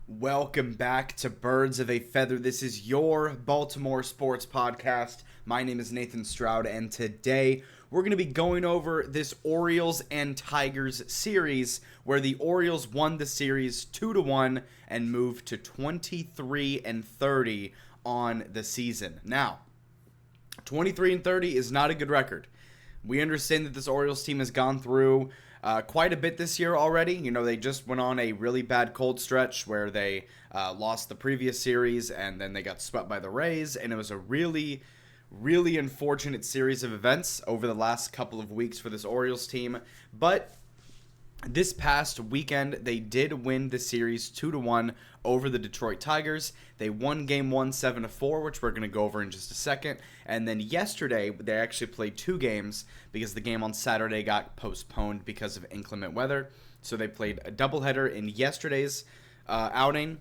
Welcome back to Birds of a Feather. This is your Baltimore sports podcast. My name is Nathan Stroud, and today we're going to be going over this Orioles and Tigers series where the Orioles won the series 2-1 and moved to 23-30 on the season. Now, 23-30 is not a good record. We understand that this Orioles team has gone through quite a bit this year already. You know, they just went on a really bad cold stretch where they lost the previous series and then they got swept by the Rays, and it was a really unfortunate series of events over the last couple of weeks for this Orioles team. But this past weekend, they did win the series 2-1 over the Detroit Tigers. They won Game 1 7-4, which we're going to go over in just a second. And then yesterday, they actually played two games because the game on Saturday got postponed because of inclement weather. So they played a doubleheader in yesterday's outing,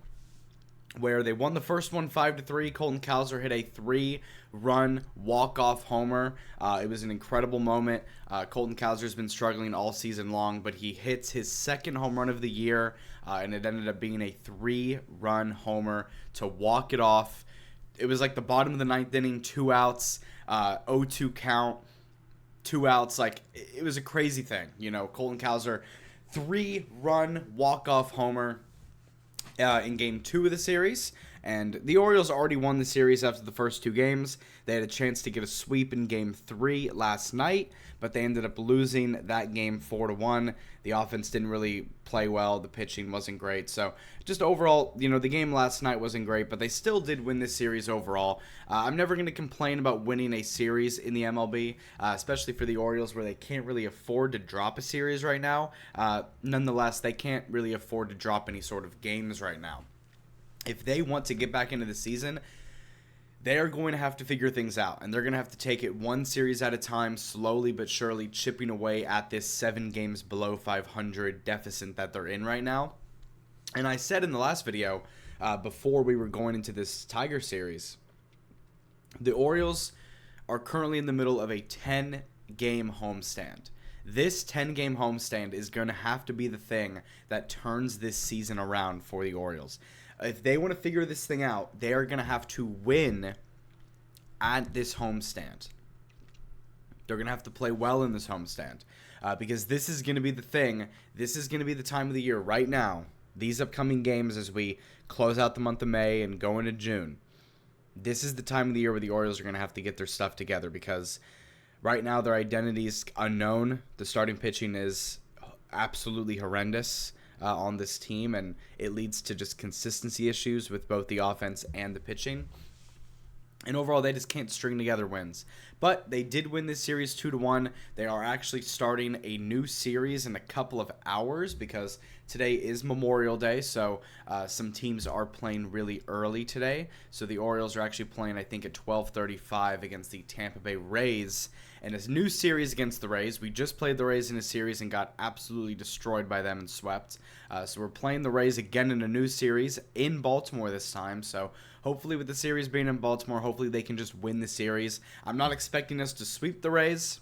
where they won the first one 5-3. Colton Cowser hit a 3-run walk-off homer. It was an incredible moment. Colton Cowser's been struggling all season long, but he hits his second home run of the year, and it ended up being a 3-run homer to walk it off. It was like the bottom of the ninth inning, 2 outs, 0-2 count, 2 outs. Like, it was a crazy thing. You know, Colton Cowser, 3-run walk-off homer in Game 2 of the series, and the Orioles already won the series after the first two games. They had a chance to get a sweep in Game 3 last night, but they ended up losing that game 4-1. The offense didn't really play well. The pitching wasn't great. So just overall, you know, the game last night wasn't great, but they still did win this series overall. I'm never going to complain about winning a series in the MLB, especially for the Orioles where they can't really afford to drop a series right now. Nonetheless, they can't really afford to drop any sort of games right now. If they want to get back into the season, they are going to have to figure things out, and they're going to have to take it one series at a time, slowly but surely chipping away at this 7 games below 500 deficit that they're in right now. And I said in the last video, before we were going into this Tiger series, the Orioles are currently in the middle of a 10-game homestand. This 10-game homestand is going to have to be the thing that turns this season around for the Orioles. If they want to figure this thing out, they are going to have to win at this homestand. They're going to have to play well in this homestand because this is going to be the thing. This is going to be the time of the year right now. These upcoming games as we close out the month of May and go into June. This is the time of the year where the Orioles are going to have to get their stuff together because right now their identity is unknown. The starting pitching is absolutely horrendous on this team, and it leads to just consistency issues with both the offense and the pitching. And overall, they just can't string together wins. But they did win this series 2-1. They are actually starting a new series in a couple of hours because today is Memorial Day, so some teams are playing really early today. So the Orioles are actually playing, I think, at 12:35 against the Tampa Bay Rays. And a new series against the Rays. We just played the Rays in a series and got absolutely destroyed by them and swept. So we're playing the Rays again in a new series in Baltimore this time. So hopefully with the series being in Baltimore, hopefully they can just win the series. I'm not expecting us to sweep the Rays,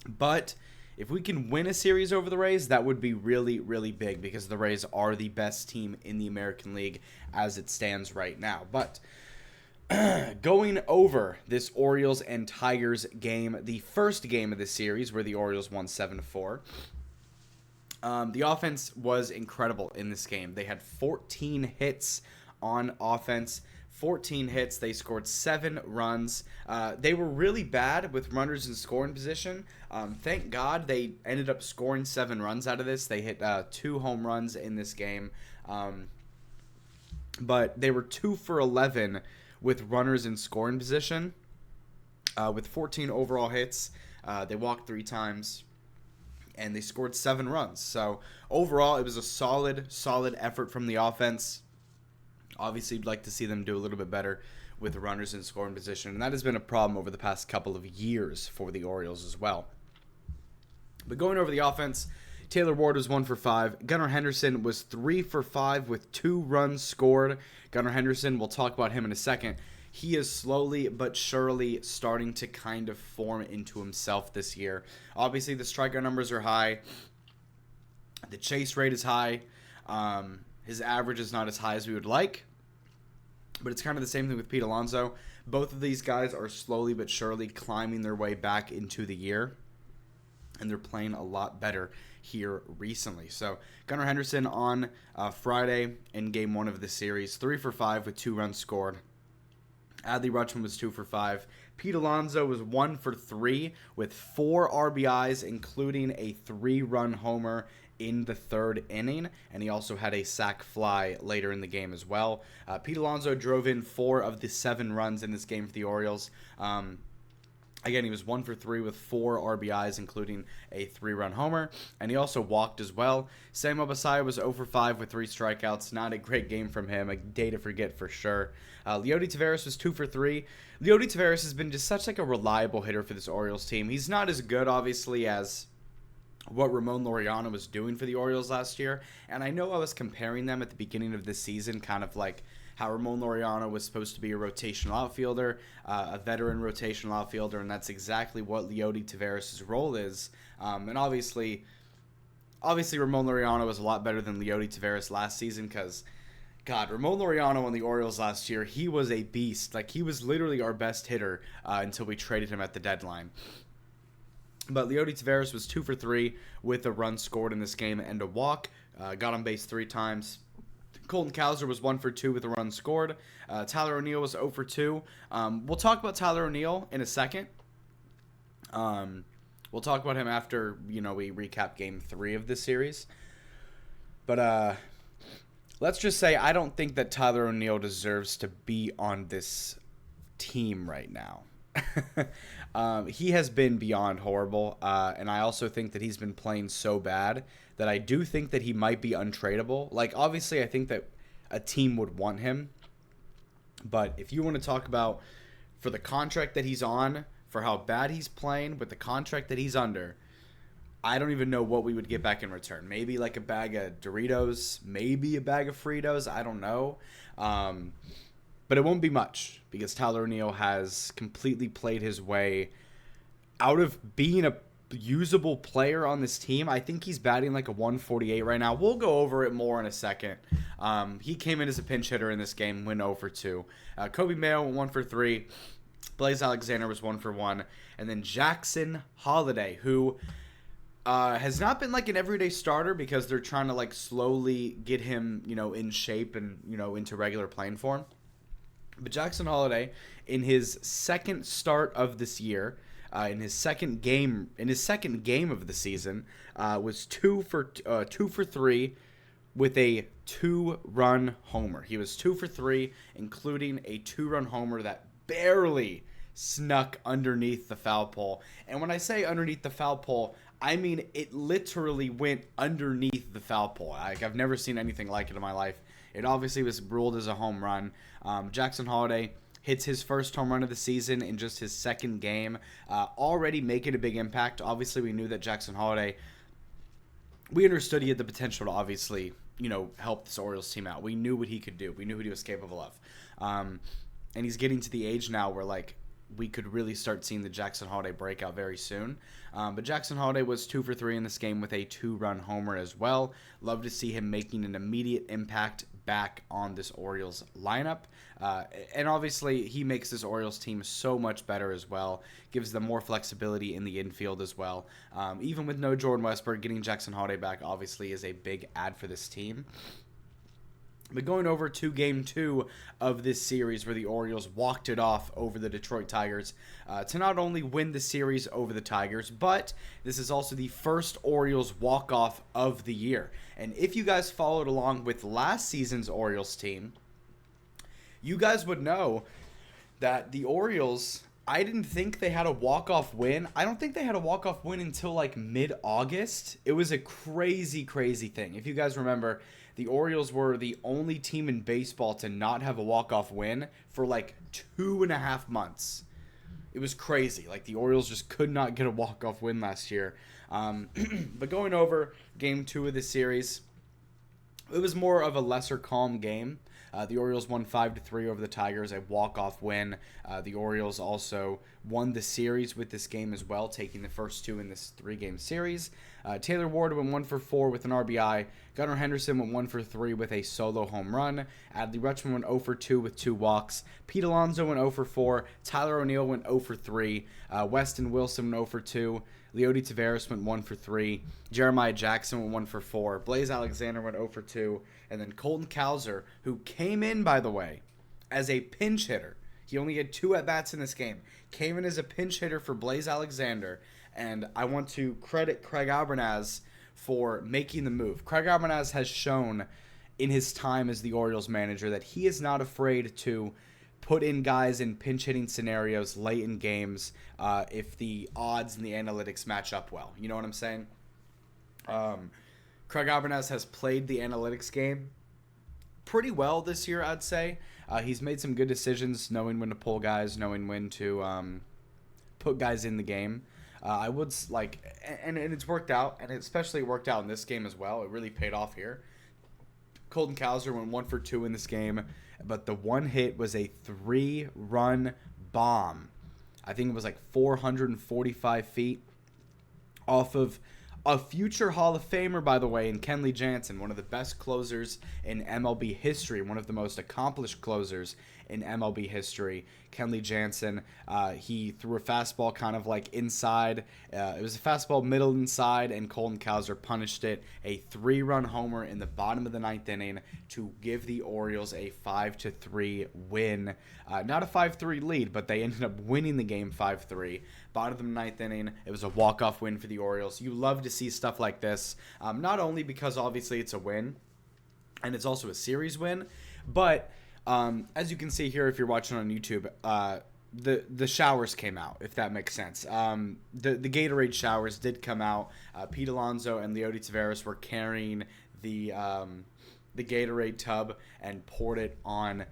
but if we can win a series over the Rays, that would be really, really big because the Rays are the best team in the American League as it stands right now. But going over this Orioles and Tigers game, the first game of the series where the Orioles won 7-4. The offense was incredible in this game. They had 14 hits on offense. 14 hits. They scored 7 runs. They were really bad with runners in scoring position. Thank God they ended up scoring 7 runs out of this. They hit 2 home runs in this game. But they were 2 for 11 with runners in scoring position. With 14 overall hits. They walked 3 times. And they scored 7 runs. So overall, it was a solid effort from the offense. Obviously, you'd like to see them do a little bit better with the runners in scoring position. And that has been a problem over the past couple of years for the Orioles as well. But going over the offense, Taylor Ward was 1 for 5. Gunnar Henderson was 3 for 5 with 2 runs scored. Gunnar Henderson, we'll talk about him in a second. He is slowly but surely starting to kind of form into himself this year. Obviously, the strikeout numbers are high. The chase rate is high. His average is not as high as we would like, but it's kind of the same thing with Pete Alonso. Both of these guys are slowly but surely climbing their way back into the year, and they're playing a lot better here recently. So Gunnar Henderson on Friday in Game 1 of the series, 3 for 5 with 2 runs scored. Adley Rutschman was 2 for 5. Pete Alonso was 1 for 3 with 4 RBIs, including a 3-run homer in the 3rd inning, and he also had a sac fly later in the game as well. Pete Alonso drove in 4 of the 7 runs in this game for the Orioles. Again, he was 1 for 3 with 4 RBIs, including a 3-run homer, and he also walked as well. Sam Obasai was 0 for 5 with 3 strikeouts. Not a great game from him, a day to forget for sure. Leody Taveras was 2 for 3. Leody Taveras has been just such like a reliable hitter for this Orioles team. He's not as good, obviously, as what Ramon Laureano was doing for the Orioles last year, and I know I was comparing them at the beginning of this season, kind of like how Ramon Laureano was supposed to be a rotational outfielder, a veteran rotational outfielder, and that's exactly what Leody Taveras' role is. And obviously Ramon Laureano was a lot better than Leody Taveras last season because, God, Ramon Laureano on the Orioles last year, he was a beast. Like, he was literally our best hitter until we traded him at the deadline. But Leody Taveras was 2 for 3 with a run scored in this game and a walk. Got on base 3 times. Colton Cowser was 1 for 2 with a run scored. Tyler O'Neill was 0 for 2. We'll talk about Tyler O'Neill in a second. We'll talk about him after, we recap Game 3 of this series. But let's just say I don't think that Tyler O'Neill deserves to be on this team right now. He has been beyond horrible, and I also think that he's been playing so bad that I do think that he might be untradeable. Like, obviously, I think that a team would want him, but if you want to talk about for the contract that he's on, for how bad he's playing, with the contract that he's under, I don't even know what we would get back in return. Maybe like a bag of Doritos, maybe a bag of Fritos, I don't know. But it won't be much because Tyler O'Neill has completely played his way out of being a usable player on this team. I think he's batting like a 148 right now. We'll go over it more in a second. He came in as a pinch hitter in this game, went 0 for 2. Kobe Mayo went 1 for 3. Blaze Alexander was 1 for 1. And then Jackson Holiday, who has not been like an everyday starter because they're trying to like slowly get him, in shape and, into regular playing form. But Jackson Holiday, in his second start of this year, in his second game of the season, was 2 for 3 with a 2-run homer. He was 2 for 3, including a 2-run homer that barely snuck underneath the foul pole. And when I say underneath the foul pole, I mean it literally went underneath the foul pole. I've never seen anything like it in my life. It obviously was ruled as a home run. Jackson Holiday hits his first home run of the season in just his second game, already making a big impact. Obviously, we knew that Jackson Holiday, we understood he had the potential to obviously, help this Orioles team out. We knew what he could do. We knew what he was capable of. And he's getting to the age now where, we could really start seeing the Jackson Holiday breakout very soon. But Jackson Holiday was 2 for 3 in this game with a 2-run homer as well. Love to see him making an immediate impact back on this Orioles lineup. And obviously, he makes this Orioles team so much better as well. Gives them more flexibility in the infield as well. Even with no Jordan Westburg, getting Jackson Holiday back obviously is a big add for this team. But going over to Game 2 of this series where the Orioles walked it off over the Detroit Tigers to not only win the series over the Tigers, but this is also the first Orioles walk-off of the year. And if you guys followed along with last season's Orioles team, you guys would know that the Orioles, I didn't think they had a walk-off win. I don't think they had a walk-off win until mid-August. It was a crazy, crazy thing. If you guys remember, the Orioles were the only team in baseball to not have a walk-off win for 2.5 months. It was crazy. The Orioles just could not get a walk-off win last year. But going over Game 2 of this series, it was more of a lesser calm game. The Orioles won 5-3 over the Tigers, a walk-off win. The Orioles also won the series with this game as well, taking the first two in this 3-game series. Taylor Ward went 1 for 4 with an RBI. Gunnar Henderson went 1 for 3 with a solo home run. Adley Rutschman went 0 for 2 with 2 walks. Pete Alonso went 0 for 4. Tyler O'Neill went 0 for 3. Weston Wilson went 0 for 2. Leody Taveras went 1 for 3. Jeremiah Jackson went 1 for 4. Blaze Alexander went 0 for 2. And then Colton Cowser, who came in, by the way, as a pinch hitter. He only had 2 at-bats in this game. Came in as a pinch hitter for Blaze Alexander. And I want to credit Craig Albernaz for making the move. Craig Albernaz has shown in his time as the Orioles manager that he is not afraid to put in guys in pinch hitting scenarios late in games if the odds and the analytics match up well. You know what I'm saying? Craig Albernaz has played the analytics game pretty well this year, I'd say. He's made some good decisions, knowing when to pull guys, knowing when to put guys in the game. I would like, and it's worked out, and it especially worked out in this game as well. It really paid off here. Colton Cowser went 1 for 2 in this game, but the one hit was a 3-run bomb. I think it was like 445 feet off of a future Hall of Famer, by the way, in Kenley Jansen, one of the best closers in MLB history, one of the most accomplished closers in MLB history. Kenley Jansen, he threw a fastball kind of like inside. It was a fastball middle inside, and Colton Cowser punished it. A 3-run homer in the bottom of the 9th inning to give the Orioles a 5-3 win. Not a 5-3 lead, but they ended up winning the game 5-3. Bottom of the 9th inning, it was a walk-off win for the Orioles. You love to see stuff like this, not only because obviously it's a win, and it's also a series win, but as you can see here, if you're watching on YouTube, the showers came out, if that makes sense. The Gatorade showers did come out. Pete Alonso and Leody Taveras were carrying the Gatorade tub and poured it on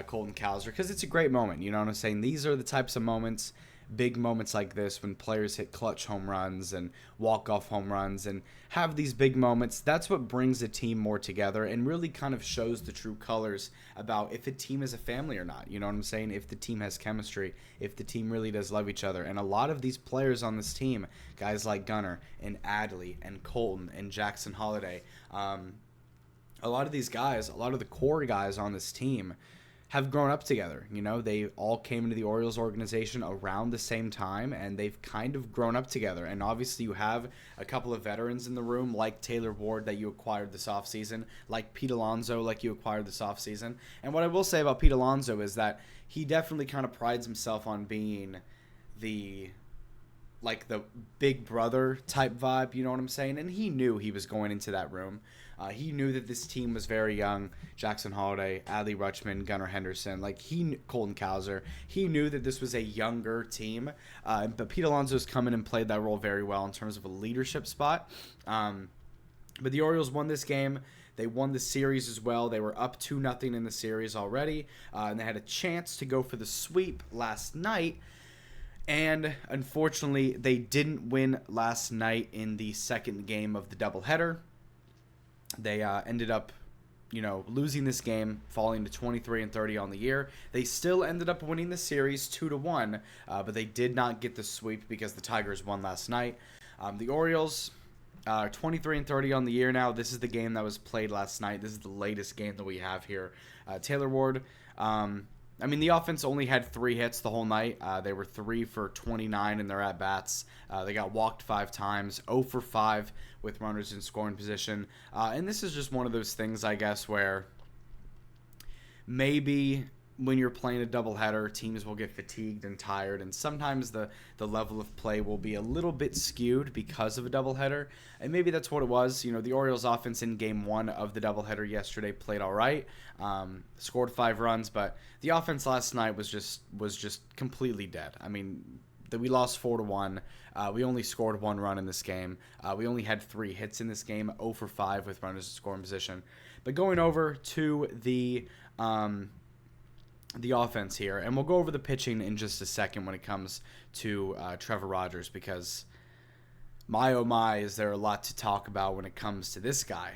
Colton Cowser because it's a great moment. You know what I'm saying? These are the types of moments, big moments like this, when players hit clutch home runs and walk-off home runs and have these big moments. That's what brings a team more together and really kind of shows the true colors about if a team is a family or not. You know what I'm saying? If the team has chemistry, if the team really does love each other. And a lot of these players on this team, guys like Gunnar and Adley and Colton and Jackson Holiday, a lot of these guys, a lot of the core guys on this team have grown up together. You know, they all came into the Orioles organization around the same time, and they've kind of grown up together. And obviously you have a couple of veterans in the room, like Taylor Ward that you acquired this offseason, like Pete Alonso like you acquired this offseason. And what I will say about Pete Alonso is that he definitely kind of prides himself on being the big brother type vibe, you know what I'm saying? And he knew he was going into that room. He knew that this team was very young. Jackson Holiday, Adley Rutschman, Gunnar Henderson, Colton Cowser. He knew that this was a younger team. But Pete Alonso's come in and played that role very well in terms of a leadership spot. But the Orioles won this game. They won the series as well. They were up 2-0 in the series already. And they had a chance to go for the sweep last night. And unfortunately, they didn't win last night in the second game of the doubleheader. They ended up, losing this game, falling to 23-30 on the year. They still ended up winning the series 2-1, but they did not get the sweep because the Tigers won last night. The Orioles are 23-30 on the year now. This is the game that was played last night. This is the latest game that we have here. Taylor Ward. The offense only had 3 hits the whole night. They were 3 for 29 in their at-bats. They got walked 5 times, 0 for 5 with runners in scoring position. And this is just one of those things, I guess, where maybe when you're playing a doubleheader, teams will get fatigued and tired, and sometimes the level of play will be a little bit skewed because of a doubleheader, and maybe that's what it was. The Orioles offense in Game 1 of the doubleheader yesterday played all right, scored 5 runs, but the offense last night was just completely dead. We lost 4-1. We only scored 1 run in this game. We only had 3 hits in this game, 0 for 5 with runners in scoring position. But going over to the offense here, and we'll go over the pitching in just a second when it comes to Trevor Rogers, because my oh my, is there a lot to talk about when it comes to this guy.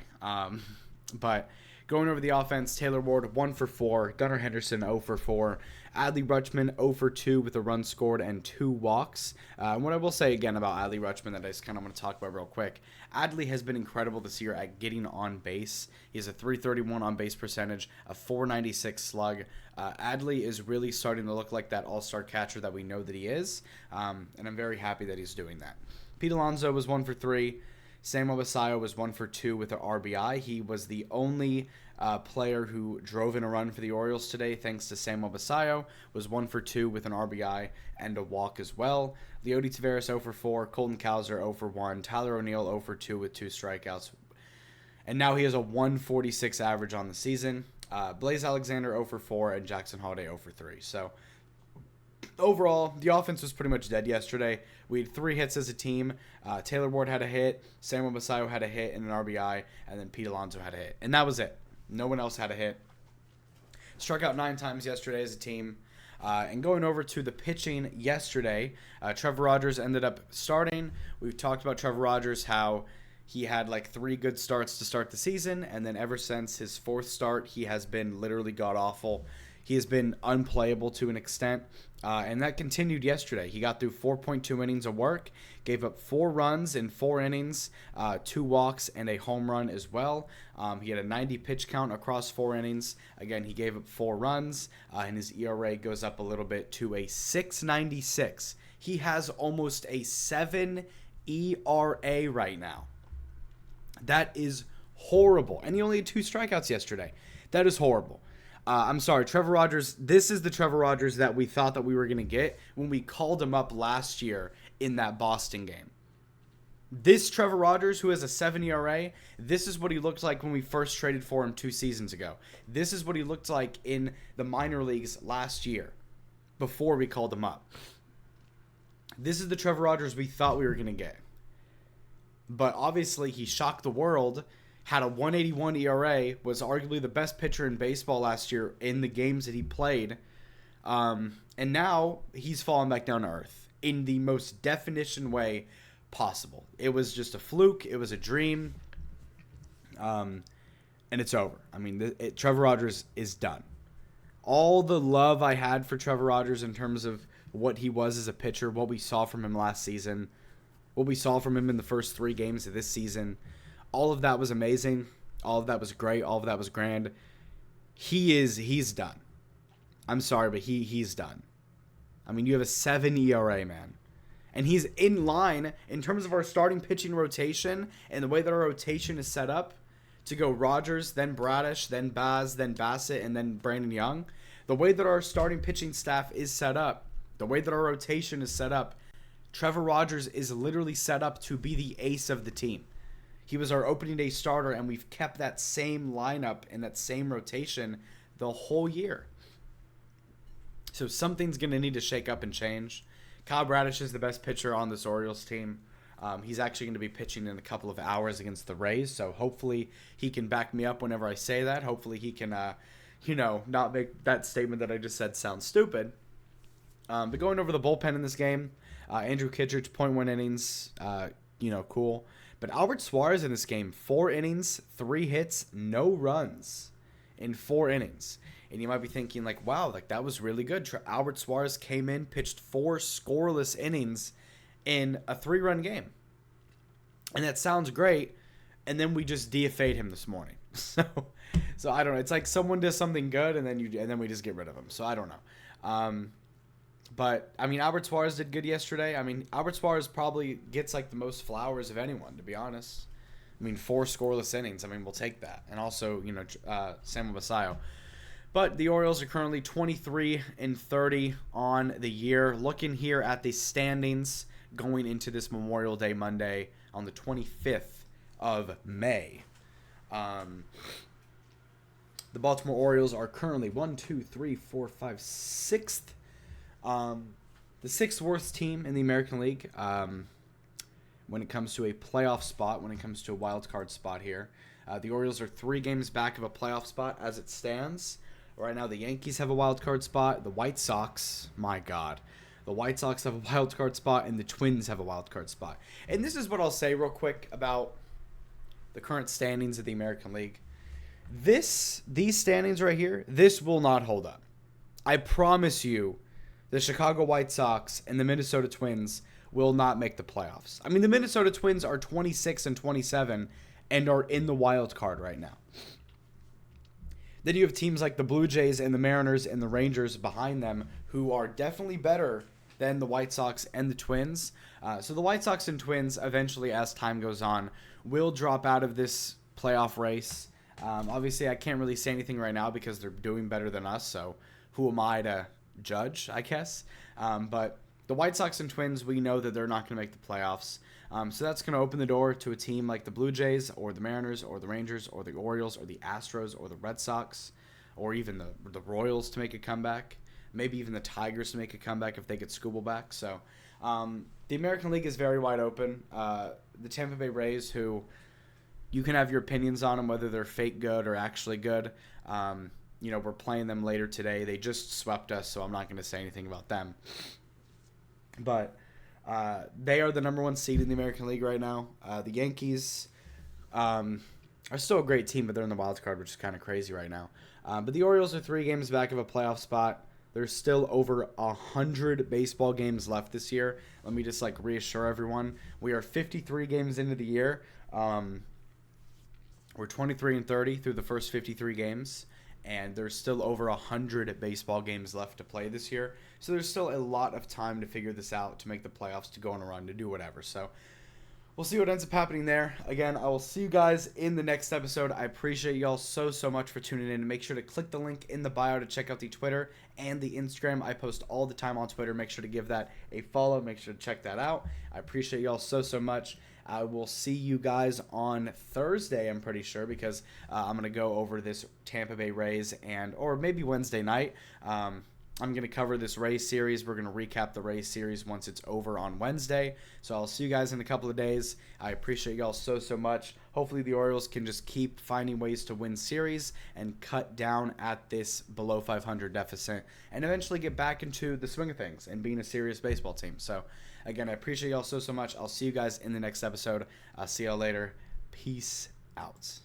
But Going over the offense, Taylor Ward 1 for 4, Gunnar Henderson 0 for 4, Adley Rutschman 0 for 2 with a run scored and 2 walks. And what I will say again about Adley Rutschman that I just kind of want to talk about real quick, Adley has been incredible this year at getting on base. He has a 331 on base percentage, a 496 slug. Adley is really starting to look like that all-star catcher that we know that he is, and I'm very happy that he's doing that. Pete Alonso was 1 for 3. Samuel Basallo was 1 for 2 with an RBI. He was the only player who drove in a run for the Orioles today, thanks to Samuel Basallo. Was 1 for 2 with an RBI and a walk as well. Leody Taveras 0 for 4. Colton Cowser 0 for 1. Tyler O'Neill 0 for 2 with 2 strikeouts. And now he has a 146 average on the season. Blaze Alexander 0 for 4 and Jackson Holiday 0 for 3. So overall, the offense was pretty much dead yesterday. We had 3 hits as a team. Taylor Ward had a hit, Samuel Basallo had a hit and an RBI, and then Pete Alonso had a hit. And that was it. No one else had a hit. Struck out 9 times yesterday as a team. And going over to the pitching yesterday, Trevor Rogers ended up starting. We've talked about Trevor Rogers, how he had like 3 good starts to start the season, and then ever since his 4th start, he has been literally god-awful. He has been unplayable to an extent, and that continued yesterday. He got through 4.2 innings of work, gave up 4 runs in 4 innings, 2 walks, and a home run as well. He had a 90 pitch count across 4 innings. Again, he gave up 4 runs, and his ERA goes up a little bit to a 6.96. He has almost a 7 ERA right now. That is horrible. And he only had 2 strikeouts yesterday. That is horrible. I'm sorry, Trevor Rogers, this is the Trevor Rogers that we thought that we were going to get when we called him up last year in that Boston game. This Trevor Rogers, who has a 7 ERA, this is what he looked like when we first traded for him 2 seasons ago. This is what he looked like in the minor leagues last year before we called him up. This is the Trevor Rogers we thought we were going to get. But obviously he shocked the world, had a 181 ERA, was arguably the best pitcher in baseball last year in the games that he played. And now he's fallen back down to earth in the most definition way possible. It was just a fluke. It was a dream. And it's over. I mean, Trevor Rogers is done. All the love I had for Trevor Rogers in terms of what he was as a pitcher, what we saw from him last season, what we saw from him in the first 3 games of this season, all of that was amazing. All of that was great. All of that was grand. He's done. I'm sorry, but he's done. I mean, you have a 7 ERA, man. And he's in line in terms of our starting pitching rotation and the way that our rotation is set up to go Rogers, then Bradish, then Baz, then Bassett, and then Brandon Young. The way that our starting pitching staff is set up, the way that our rotation is set up, Trevor Rogers is literally set up to be the ace of the team. He was our opening day starter, and we've kept that same lineup and that same rotation the whole year. So something's going to need to shake up and change. Kyle Bradish is the best pitcher on this Orioles team. He's actually going to be pitching in a couple of hours against the Rays, so hopefully he can back me up whenever I say that. Hopefully he can, not make that statement that I just said sound stupid. But going over the bullpen in this game, Andrew Kittredge, 0.1 innings, cool. But Albert Suarez in this game, 4 innings, 3 hits, no runs in 4 innings. And you might be thinking, like, wow, like that was really good. Albert Suarez came in, pitched 4 scoreless innings in a 3-run game. And that sounds great. And then we just DFA'd him this morning. So I don't know. It's like someone does something good and then we just get rid of him. So I don't know. But, I mean, Albert Suarez did good yesterday. I mean, Albert Suarez probably gets, like, the most flowers of anyone, to be honest. I mean, 4 scoreless innings. I mean, we'll take that. And also, Samuel Basallo. But the Orioles are currently 23-30 on the year. Looking here at the standings going into this Memorial Day Monday on the 25th of May. The Baltimore Orioles are currently 6th. The 6th worst team in the American League when it comes to a playoff spot, when it comes to a wild card spot here. The Orioles are 3 games back of a playoff spot as it stands. Right now, the Yankees have a wild card spot. The White Sox, my God. The White Sox have a wild card spot, and the Twins have a wild card spot. And this is what I'll say real quick about the current standings of the American League. These standings right here, this will not hold up. I promise you, the Chicago White Sox and the Minnesota Twins will not make the playoffs. I mean, the Minnesota Twins are 26 and 27 and are in the wild card right now. Then you have teams like the Blue Jays and the Mariners and the Rangers behind them who are definitely better than the White Sox and the Twins. So the White Sox and Twins eventually, as time goes on, will drop out of this playoff race. Obviously, I can't really say anything right now because they're doing better than us, so who am I to judge, I guess? But the White Sox and Twins, we know that they're not going to make the playoffs. So that's going to open the door to a team like the Blue Jays or the Mariners or the Rangers or the Orioles or the Astros or the Red Sox or even the Royals to make a comeback. Maybe even the Tigers to make a comeback if they get Scooble back. So the American League is very wide open. The Tampa Bay Rays, who you can have your opinions on them, whether they're fake good or actually good. We're playing them later today. They just swept us, so I'm not going to say anything about them. But they are the number one seed in the American League right now. The Yankees are still a great team, but they're in the wild card, which is kind of crazy right now. But the Orioles are 3 games back of a playoff spot. There's still over 100 baseball games left this year. Let me just reassure everyone. We are 53 games into the year. We're 23 and 30 through the first 53 games, and there's still over 100 baseball games left to play this year. So there's still a lot of time to figure this out, to make the playoffs, to go on a run, to do whatever. So we'll see what ends up happening there. Again, I will see you guys in the next episode. I appreciate y'all so much for tuning in. Make sure to click the link in the bio to check out the Twitter and the Instagram. I post all the time on Twitter. Make sure to give that a follow. Make sure to check that out. I appreciate y'all so much. I will see you guys on Thursday, I'm pretty sure, because I'm going to go over this Tampa Bay Rays or maybe Wednesday night. I'm going to cover this Rays series. We're going to recap the Rays series once it's over on Wednesday. So I'll see you guys in a couple of days. I appreciate y'all so much. Hopefully the Orioles can just keep finding ways to win series and cut down at this below 500 deficit and eventually get back into the swing of things and being a serious baseball team. So again, I appreciate y'all so much. I'll see you guys in the next episode. I'll see y'all later. Peace out.